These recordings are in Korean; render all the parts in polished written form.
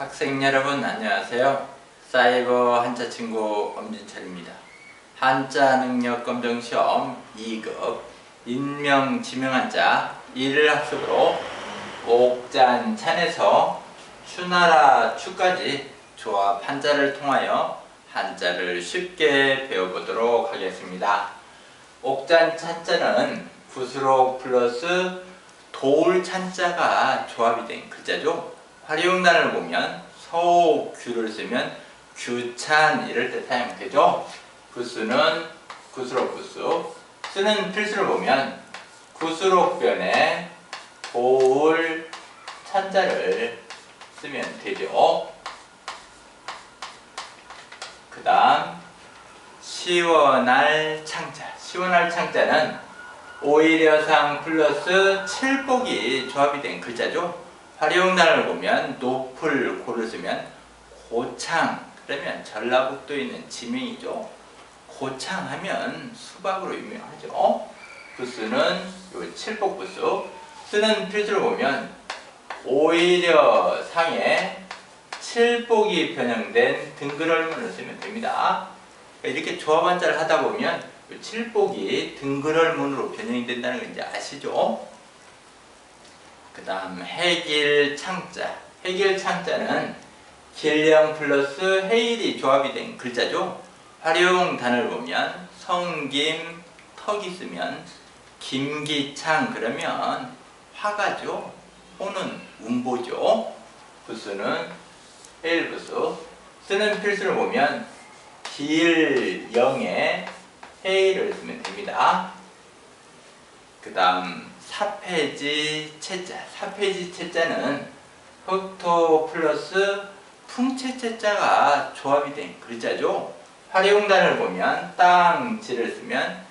학생 여러분 안녕하세요. 사이버 한자 친구 엄진철입니다. 한자 능력 검정 시험 2급 인명 지명 한자 1일 학습으로 옥잔 찬에서 추나라 추까지 조합 한자를 통하여 한자를 쉽게 배워보도록 하겠습니다. 옥잔 찬자는 구스록 플러스 도울 찬자가 조합이 된 글자죠. 활용단을 보면 서옥 규를 쓰면 규찬 이럴 때 사용되죠. 구수는 구스록 구수, 쓰는 필수를 보면 구스록변에 도울 찬자를 쓰면 되죠. 그 다음 시원할 창자. 시원할 창자는 오일여상 플러스 칠복이 조합이 된 글자죠. 활용단을 보면 높을 고를 쓰면 고창, 그러면 전라북도에 있는 지명이죠. 고창 하면 수박으로 유명하죠. 부수는 요 칠복 부수. 쓰는 필수를 보면 오일여상에 칠복이 변형된 등글얼문을 쓰면 됩니다. 이렇게 조합 한자를 하다 보면 칠복이 등글얼문으로 변형이 된다는 걸 이제 아시죠? 그 다음 해길창자. 해길창자는 길령 플러스 해일이 조합이 된 글자죠. 활용단을 보면 성김, 턱이 쓰면 김기창, 그러면 화가죠. 호는 운보죠. 부수는 해일부수. 쓰는 필수를 보면 길령에 해일을 쓰면 됩니다. 그 다음 사패지 채자. 사패지 채자는 흑토 플러스 풍채채자가 조합이 된 글자죠. 활용단을 보면 땅지를 쓰면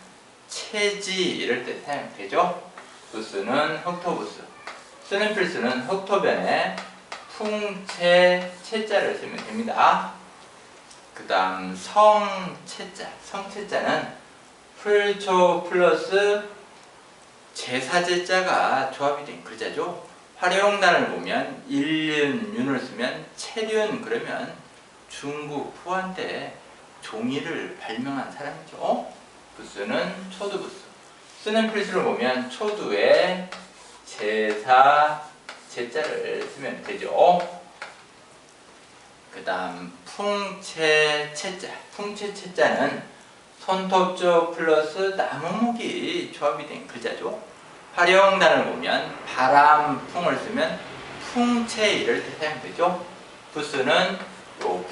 채지 이럴 때 사용되죠. 부수는 흑토부수. 쓰는 필수는 흑토변에 풍채 채자를 쓰면 됩니다. 그 다음 성채자. 성채자는 풀초 플러스 제사제자가 조합이 된 글자죠. 활용단을 보면 일륜, 윤을 쓰면 채륜, 그러면 중국 후한 때 종이를 발명한 사람이죠. 부수는 초두부수. 쓰는 필수를 보면 초두에 제사 제자를 쓰면 되죠. 그 다음 풍채채자. 풍채채자는 손톱조 플러스 나무목이 조합이 된 글자죠. 활용단을 보면 바람풍을 쓰면 풍채 이럴 때 사용되죠. 부수는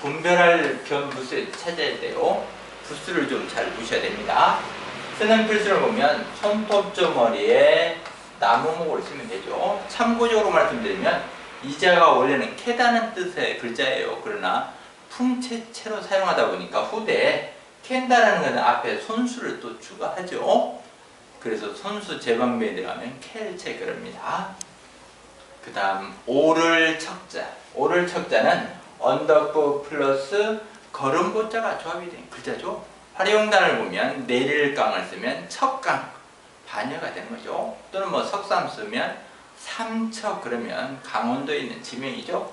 분별할 변부수에 찾아야 돼요. 부수를 좀 잘 보셔야 됩니다. 쓰는 필수를 보면 손톱조 머리에 나무목을 쓰면 되죠. 참고적으로 말씀드리면 이자가 원래는 캐다는 뜻의 글자예요. 그러나 풍채채로 사용하다 보니까 후대에 캔다라는 것은 앞에 손수를 또 추가하죠. 그래서 손수 제방면에 들어가면 캘채 그럽니다. 그 다음 오를 척자. 오를 척자는 언덕부 플러스 걸음보자가 조합이 된 글자죠. 활용단을 보면 내릴강을 쓰면 척강, 반여가 되는 거죠. 또는 뭐 석삼 쓰면 삼척, 그러면 강원도에 있는 지명이죠.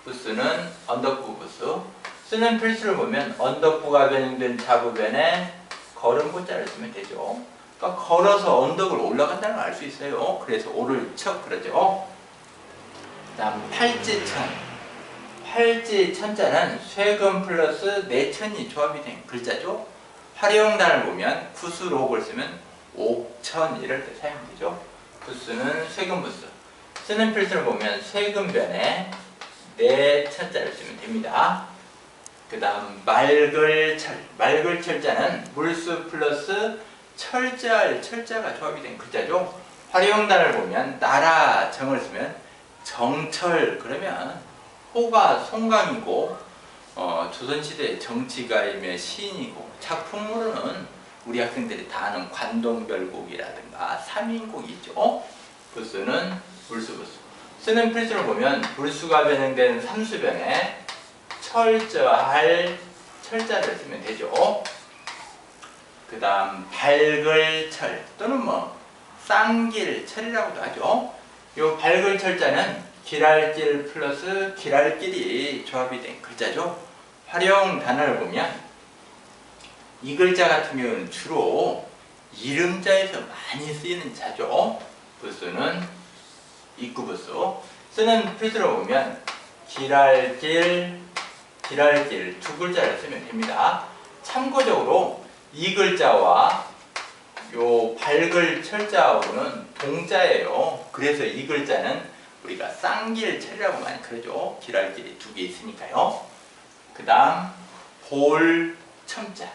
부수는 언덕부 부수. 쓰는 필수를 보면 언덕부가 변형된 자부변에 걸음보자를 쓰면 되죠. 그러니까 걸어서 언덕을 올라간다는 걸 알 수 있어요. 그래서 오를 척 그러죠. 그 다음 팔지천. 팔지천자는 쇠금 플러스 내천이 조합이 된 글자죠. 활용단을 보면 구수록을 쓰면 옥천 이럴 때 사용되죠. 부수는 쇠금부수. 쓰는 필수를 보면 쇠금변에 내천자를 쓰면 됩니다. 그 다음 맑을철. 맑을철자는 물수 플러스 철자할 철자가 조합이 된 글자죠. 활용단을 보면 나라 정을 쓰면 정철, 그러면 호가 송강이고 조선시대 정치가이며 시인이고 작품으로는 우리 학생들이 다 아는 관동별곡이라든가 삼인곡이 있죠. 부수는 불수부수. 쓰는 필수를 보면 불수가 변형된 삼수변에 철저할 철자를 쓰면 되죠. 그 다음 밝을철 또는 뭐 쌍길철이라고도 하죠. 요 밝을철자는 길알길 플러스 길알길이 조합이 된 글자죠. 활용 단어를 보면 이 글자 같은 경우는 주로 이름자에서 많이 쓰이는 자죠. 부수는 입구부수. 쓰는 필수로 보면 길알길, 길알길 두 글자를 쓰면 됩니다. 참고적으로 이 글자와 요 밝을 철자하고는 동자예요. 그래서 이 글자는 우리가 쌍길철이라고 많이 그러죠. 길알길이 두 개 있으니까요. 그 다음 볼첨자.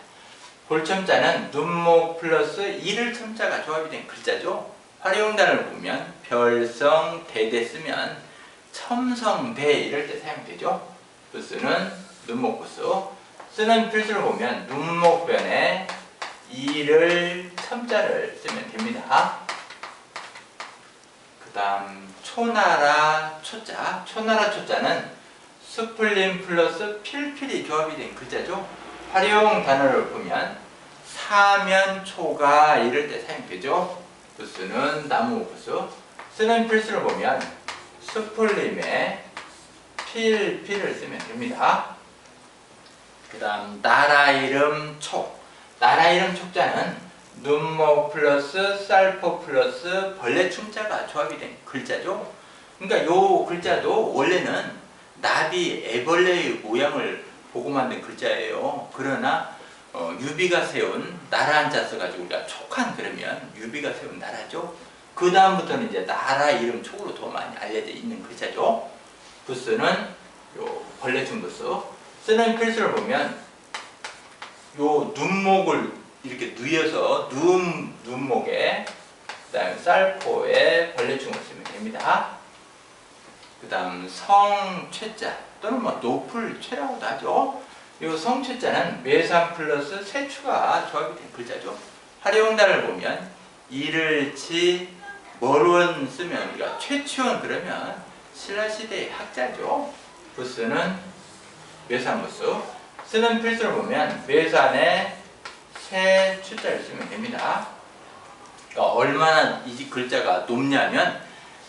볼첨자는 눈목 플러스 이를 첨자가 조합이 된 글자죠. 활용단을 보면 별성, 대대 쓰면 첨성대 이럴 때 사용되죠. 부수는 눈목부수. 쓰는 필수를 보면 눈목변에 이를 첨자를 쓰면 됩니다. 그 다음 초나라 초자. 초나라 초자는 수플림 플러스 필필이 조합이 된 글자죠. 활용 단어를 보면 사면초가 이럴 때 사용되죠. 부수는 나무부수. 쓰는 필수를 보면 수플림에 필필을 쓰면 됩니다. 그 다음 나라 이름 촉. 나라 이름 촉자는 눈목 플러스 쌀포 플러스 벌레 충자가 조합이 된 글자죠. 그러니까 요 글자도 원래는 나비 애벌레의 모양을 보고 만든 글자예요. 그러나 유비가 세운 나라 한자 써가지고 우리가 촉한 그러면 유비가 세운 나라죠. 그 다음부터는 이제 나라 이름 촉으로 더 많이 알려져 있는 글자죠. 부수는 요 벌레 충부수. 쓰는 필수를 보면 요 눈목을 이렇게 누여서 눈목에 그다음 쌀포에 벌레충을 쓰면 됩니다. 그 다음 성최자 또는 뭐 높을 최라고도 하죠. 이 성최자는 매산 플러스 세추가 조합이 된 글자죠. 활용단을 보면 이를치 머루원 쓰면 우리가 최치원 그러면 신라시대의 학자죠. 부수는 매산부수. 쓰는 필수를 보면 매산에 새 추자를 쓰면 됩니다. 그러니까 얼마나 이 글자가 높냐면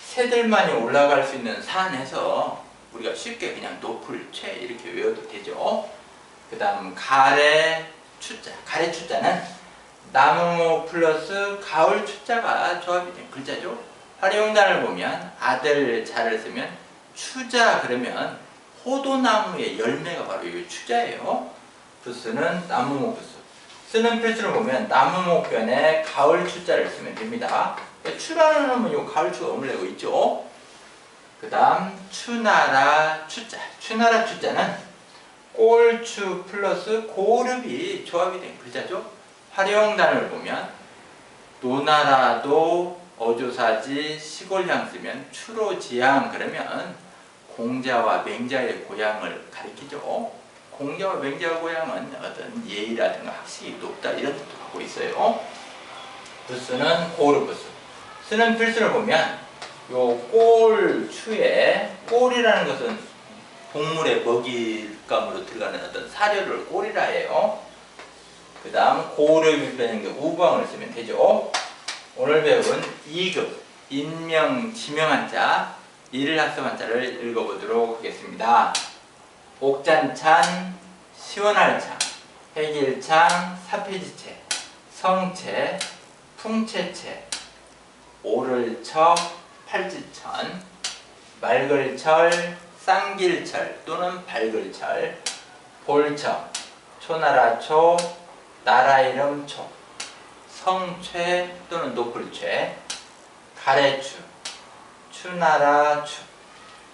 새들만이 올라갈 수 있는 산에서 우리가 쉽게 그냥 높을 최 이렇게 외워도 되죠. 그 다음 가래 추자. 가래 추자는 나무목 플러스 가을 추자가 조합이 된 글자죠. 활용단을 보면 아들 자를 쓰면 추자 그러면 호도나무의 열매가 바로 이 추자예요. 부수는 나무목 부수. 쓰는 필수를 보면 나무목변에 가을 추자를 쓰면 됩니다. 추라는 놈은 요 가을 추가 어물내고 있죠. 그 다음 추나라 추자. 추나라 추자는 꼴추 플러스 고르비 조합이 된 글자죠. 활용단을 보면 노나라도 어조사지 시골향 쓰면 추로지향 그러면 공자와 맹자의 고향을 가리키죠. 공자와 맹자의 고향은 어떤 예의라든가 학식이 높다 이런 뜻도 갖고 있어요. 부수는 고르부수. 쓰는 필수를 보면 요 꼴추에 꼴이라는 것은 동물의 먹잇감으로 들어가는 어떤 사료를 꼴이라 해요. 그 다음 고르비 빼는 게 우광을 쓰면 되죠. 오늘 배운 2급 인명 지명한 자 이를 학습한 자를 읽어보도록 하겠습니다. 옥잔찬 시원할 창 해길창 사피지채 성채 풍채채 오를척 팔지천 말글철 쌍길철 또는 발글철 볼청 초나라초 나라이름 초 성최 또는 높을최 가래추 추나라추.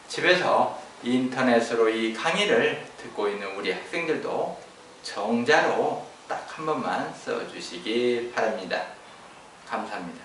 집에서 인터넷으로 이 강의를 듣고 있는 우리 학생들도 정자로 딱 한 번만 써주시기 바랍니다. 감사합니다.